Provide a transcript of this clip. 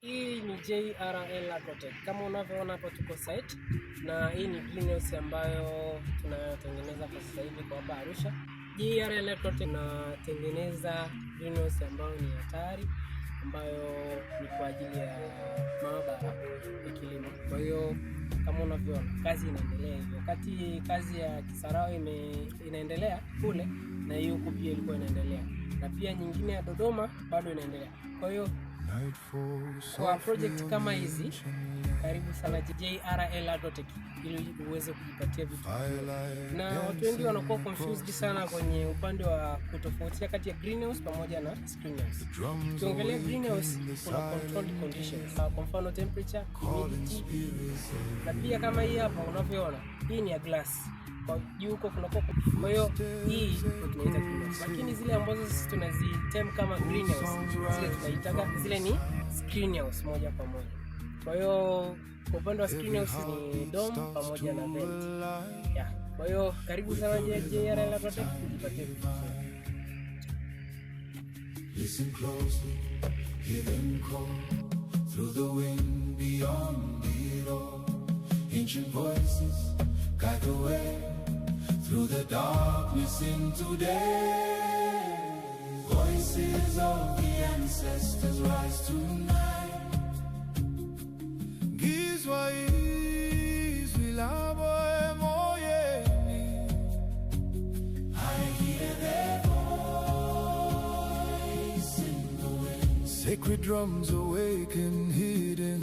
Hii ni JRL Agrotech. Kama unavyoona hapo tuko site na hii ni greenhouse ambayo tunayotengeneza kwa sasa hivi kwa hapa Arusha. JRL Agrotech tunatengeneza greenhouse ambayo ni hatari, ambayo ni kwa ajili ya maabara ya kilimo. Kwa hiyo kama unavyoona kazi inaendelea hivyo. Wakati kazi ya Kisarawe inaendelea kule, na hiyo huku pia ilikuwa inaendelea. Na pia nyingine ya Dodoma bado inaendelea. Kwa hiyo kwa project kama hizi, karibu sana JRL Agrotech ili uweze kujipatia vitu. Na watu wengi wanakuwa confused sana kwenye upande wa kutofautisha kati ya greenhouse pamoja na screenhouse. Ukiongelea greenhouse kuna controlled conditions, kwa mfano temperature, humidity, na pia kama hii hapa unavyoona, hii ni ya glass. Kwa juu huko kuna kopo. Kwa hiyo hii tunaita greenhouse. Lakini zile ambazo sisi tunazitem kama greenhouse, zile tunaitaka zile ni screenhouse moja kwa moja. Kwa hiyo kwa upande wa screenhouse ni dome pamoja na vent. Yeah. Kwa hiyo karibu sana JRL Agrotech kujipatia vitu. Listen closely, hear them call through the wind beyond it all. Ancient voices guide the way through the darkness into day. Voices of the ancestors rise tonight. Gizwais vilabo moyeni. I hear their voice in the wind. Sacred drums awaken hidden.